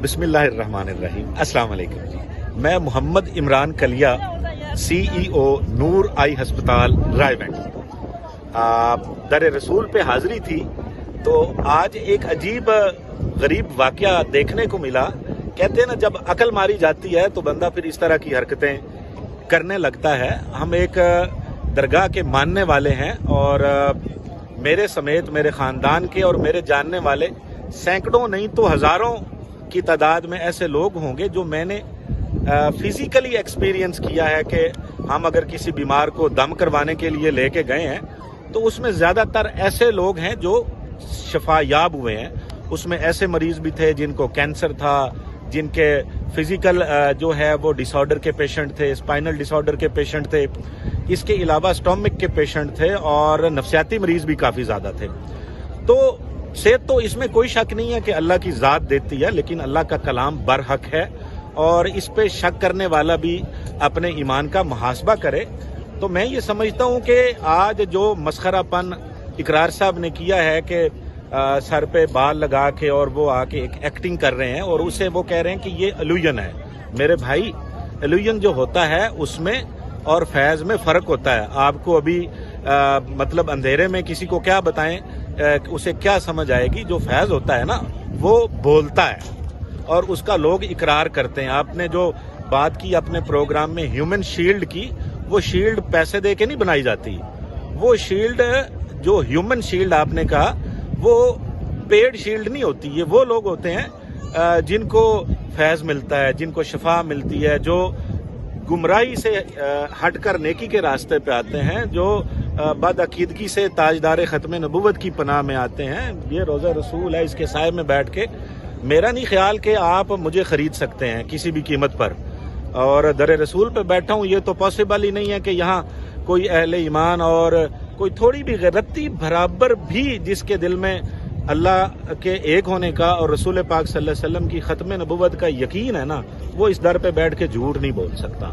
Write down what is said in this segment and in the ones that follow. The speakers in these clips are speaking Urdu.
بسم اللہ الرحمن الرحیم۔ السلام علیکم جی، میں محمد عمران کلیا، سی ای او نور آئی ہسپتال رائے بینک، در رسول پہ حاضری تھی تو آج ایک عجیب غریب واقعہ دیکھنے کو ملا۔ کہتے ہیں نا، جب عقل ماری جاتی ہے تو بندہ پھر اس طرح کی حرکتیں کرنے لگتا ہے۔ ہم ایک درگاہ کے ماننے والے ہیں اور میرے سمیت میرے خاندان کے اور میرے جاننے والے سینکڑوں نہیں تو ہزاروں کی تعداد میں ایسے لوگ ہوں گے جو میں نے فزیکلی ایکسپیرینس کیا ہے کہ ہم اگر کسی بیمار کو دم کروانے کے لیے لے کے گئے ہیں تو اس میں زیادہ تر ایسے لوگ ہیں جو شفا یاب ہوئے ہیں۔ اس میں ایسے مریض بھی تھے جن کو کینسر تھا، جن کے فزیکل جو ہے وہ ڈس آرڈر کے پیشنٹ تھے، اسپائنل ڈس آرڈر کے پیشنٹ تھے، اس کے علاوہ اسٹومک کے پیشنٹ تھے اور نفسیاتی مریض بھی کافی زیادہ تھے۔ تو صحت تو اس میں کوئی شک نہیں ہے کہ اللہ کی ذات دیتی ہے، لیکن اللہ کا کلام برحق ہے اور اس پہ شک کرنے والا بھی اپنے ایمان کا محاسبہ کرے۔ تو میں یہ سمجھتا ہوں کہ آج جو مسخرہ پن اقرار صاحب نے کیا ہے کہ سر پہ بال لگا کے اور وہ آ کے ایک ایکٹنگ کر رہے ہیں اور اسے وہ کہہ رہے ہیں کہ یہ الوژن ہے۔ میرے بھائی، الوژن جو ہوتا ہے اس میں اور فیض میں فرق ہوتا ہے۔ آپ کو ابھی مطلب اندھیرے میں کسی کو کیا بتائیں، اسے کیا سمجھ آئے گی؟ جو فیض ہوتا ہے نا وہ بولتا ہے اور اس کا لوگ اقرار کرتے ہیں۔ آپ نے جو بات کی اپنے پروگرام میں ہیومن شیلڈ کی، وہ شیلڈ پیسے دے کے نہیں بنائی جاتی۔ وہ شیلڈ جو ہیومن شیلڈ آپ نے کہا وہ پیڈ شیلڈ نہیں ہوتی۔ یہ وہ لوگ ہوتے ہیں جن کو فیض ملتا ہے، جن کو شفا ملتی ہے، جو گمراہی سے ہٹ کر نیکی کے راستے پہ آتے ہیں، جو بد عقیدگی سے تاجدار ختم نبوت کی پناہ میں آتے ہیں۔ یہ روزہ رسول ہے، اس کے سائے میں بیٹھ کے میرا نہیں خیال کہ آپ مجھے خرید سکتے ہیں کسی بھی قیمت پر، اور در رسول پہ بیٹھا ہوں۔ یہ تو پاسبل ہی نہیں ہے کہ یہاں کوئی اہل ایمان اور کوئی تھوڑی بھی غیرتی برابر بھی جس کے دل میں اللہ کے ایک ہونے کا اور رسول پاک صلی اللہ علیہ وسلم کی ختم نبوت کا یقین ہے نا، وہ اس در پہ بیٹھ کے جھوٹ نہیں بول سکتا۔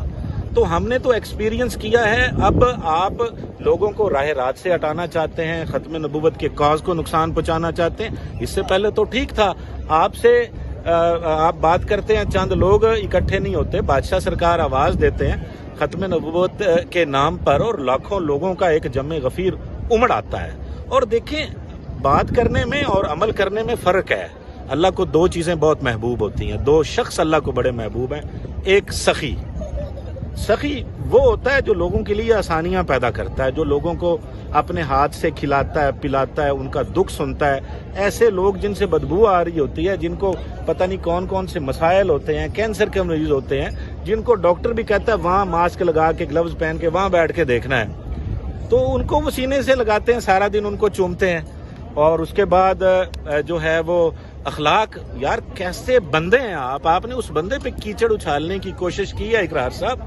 تو ہم نے تو ایکسپیرینس کیا ہے، اب آپ لوگوں کو راہ رات سے ہٹانا چاہتے ہیں، ختم نبوت کے کاز کو نقصان پہنچانا چاہتے ہیں۔ اس سے پہلے تو ٹھیک تھا، آپ بات کرتے ہیں، چند لوگ اکٹھے نہیں ہوتے، بادشاہ سرکار آواز دیتے ہیں ختم نبوت کے نام پر اور لاکھوں لوگوں کا ایک جمع غفیر امڑ آتا ہے۔ اور دیکھیں، بات کرنے میں اور عمل کرنے میں فرق ہے۔ اللہ کو دو چیزیں بہت محبوب ہوتی ہیں، دو شخص اللہ کو بڑے محبوب ہیں۔ ایک سخی وہ ہوتا ہے جو لوگوں کے لیے آسانیاں پیدا کرتا ہے، جو لوگوں کو اپنے ہاتھ سے کھلاتا ہے، پلاتا ہے، ان کا دکھ سنتا ہے۔ ایسے لوگ جن سے بدبو آ رہی ہوتی ہے، جن کو پتہ نہیں کون کون سے مسائل ہوتے ہیں، کینسر کے مریض ہوتے ہیں، جن کو ڈاکٹر بھی کہتا ہے وہاں ماسک لگا کے گلوز پہن کے وہاں بیٹھ کے دیکھنا ہے، تو ان کو وہ سینے سے لگاتے ہیں، سارا دن ان کو چومتے ہیں۔ اور اس کے بعد جو ہے وہ اخلاق، یار کیسے بندے ہیں آپ نے اس بندے پہ کیچڑ اچھالنے کی کوشش کی ہے اقرار صاحب۔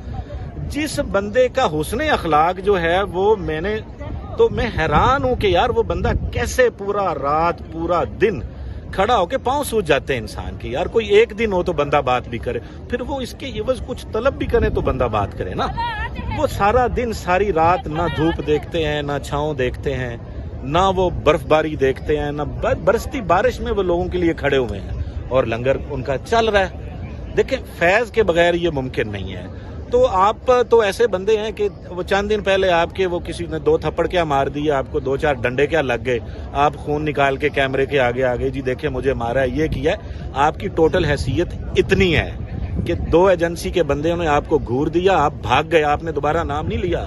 جس بندے کا حسن اخلاق جو ہے وہ میں حیران ہوں کہ یار وہ بندہ کیسے پورا رات پورا دن کھڑا ہو کے پاؤں سوج جاتے ہیں انسان کے۔ یار کوئی ایک دن ہو تو بندہ بات بھی کرے، پھر وہ اس کے عوض کچھ طلب بھی کرے تو بندہ بات کرے نا۔ وہ سارا دن ساری رات نہ دھوپ دیکھتے ہیں، نہ چھاؤں دیکھتے ہیں، نہ وہ برف باری دیکھتے ہیں، نہ برستی بارش میں وہ لوگوں کے لیے کھڑے ہوئے ہیں اور لنگر ان کا چل رہا ہے۔ دیکھیں، فیض کے بغیر یہ ممکن نہیں ہے۔ تو آپ تو ایسے بندے ہیں کہ وہ چند دن پہلے آپ کے وہ کسی نے 2 تھپڑ کیا مار دیا، آپ کو 2-4 ڈنڈے کیا لگ گئے، آپ خون نکال کے کیمرے کے آگے جی دیکھیں مجھے مارا ہے، یہ کیا ہے۔ آپ کی ٹوٹل حیثیت اتنی ہے کہ 2 ایجنسی کے بندے نے آپ کو گھور دیا، آپ بھاگ گئے، آپ نے دوبارہ نام نہیں لیا۔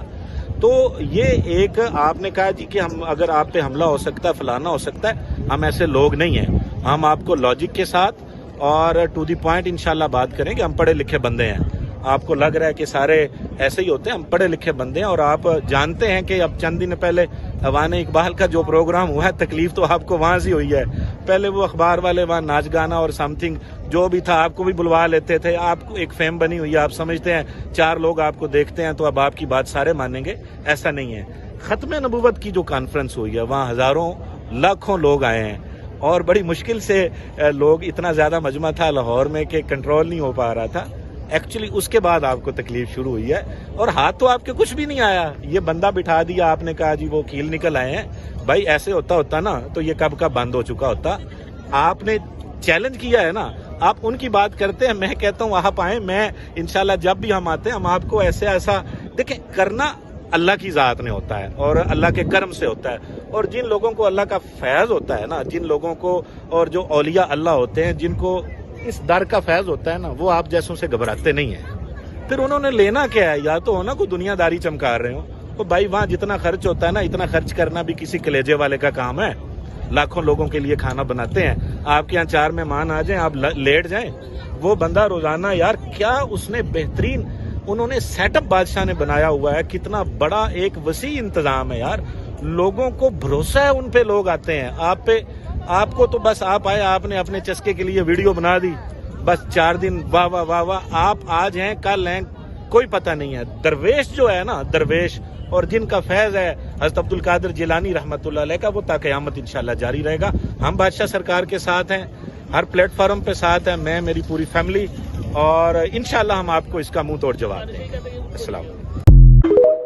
تو یہ ایک آپ نے کہا جی کہ ہم اگر آپ پہ حملہ ہو سکتا ہے، فلانا ہو سکتا ہے، ہم ایسے لوگ نہیں ہیں۔ ہم آپ کو لاجک کے ساتھ اور ٹو دی پوائنٹ انشاءاللہ بات کریں کہ ہم پڑھے لکھے بندے ہیں۔ آپ کو لگ رہا ہے کہ سارے ایسے ہی ہوتے ہیں، ہم پڑھے لکھے بندے ہیں، اور آپ جانتے ہیں کہ اب چند دن پہلے اوان اقبال کا جو پروگرام ہوا ہے، تکلیف تو آپ کو وہاں سے ہوئی ہے۔ پہلے وہ اخبار والے وہاں ناچ گانا اور سم تھنگ جو بھی تھا آپ کو بھی بلوا لیتے تھے، آپ کو ایک فیم بنی ہوئی ہے، آپ سمجھتے ہیں 4 لوگ آپ کو دیکھتے ہیں تو اب آپ کی بات سارے مانیں گے، ایسا نہیں ہے۔ ختم نبوت کی جو کانفرنس ہوئی ہے وہاں ہزاروں لاکھوں لوگ آئے ہیں اور بڑی مشکل سے لوگ، اتنا زیادہ مجمع تھا لاہور میں کہ کنٹرول نہیں ہو پا رہا تھا۔ ایکچولی اس کے بعد آپ کو تکلیف شروع ہوئی ہے اور ہاتھ تو آپ کے کچھ بھی نہیں آیا، یہ بندہ بٹھا دیا، آپ نے کہا جی وہ کیل نکل آئے ہیں۔ بھائی ایسے ہوتا نا تو یہ کب کا بند ہو چکا ہوتا۔ آپ نے چیلنج کیا ہے نا، آپ ان کی بات کرتے ہیں, میں کہتا ہوں آپ آئیں, میں انشاءاللہ جب بھی ہم آتے ہیں ہم آپ کو ایسا دیکھیں, کرنا اللہ کی ذات نے ہوتا ہے اور اللہ کے کرم سے ہوتا ہے, اور جن لوگوں کو اللہ کا فیض ہوتا ہے نا, جن لوگوں کو, اور جو اولیاء اللہ ہوتے ہیں جن کو اس در کا فیض ہوتا ہے نا, وہ آپ جیسوں سے گھبراتے نہیں ہیں. پھر انہوں نے لینا کیا ہے, یا تو ہونا کوئی دنیا داری چمکا رہے ہوں, تو بھائی وہاں جتنا خرچ ہوتا ہے نا, اتنا خرچ کرنا بھی کسی کلیجے والے کا کام ہے. لاکھوں لوگوں کے لیے کھانا بناتے ہیں, آپ کے یہاں 4 مہمان آ جائیں, آپ لیٹ جائیں, وہ بندہ روزانہ یار کیا اس نے بہترین انہوں نے سیٹ اپ بادشاہ نے بنایا ہوا ہے, کتنا بڑا ایک وسیع انتظام ہے یار. لوگوں کو بھروسہ ہے, ان پہ لوگ آتے ہیں, آپ پہ, آپ کو تو بس آپ آئے, آپ نے اپنے چسکے کے لیے ویڈیو بنا دی, بس 4 دن واہ واہ واہ واہ, آپ آج ہیں کل ہیں کوئی پتہ نہیں ہے. درویش جو ہے نا, درویش, اور جن کا فیض ہے حضرت عبد القادر جیلانی رحمۃ اللہ علیہ کا, وہ تا قیامت انشاءاللہ جاری رہے گا. ہم بادشاہ سرکار کے ساتھ ہیں, ہر پلیٹ فارم پہ ساتھ ہیں, میں, میری پوری فیملی, اور انشاءاللہ ہم آپ کو اس کا منہ توڑ جواب دیں گے. السلام علیکم.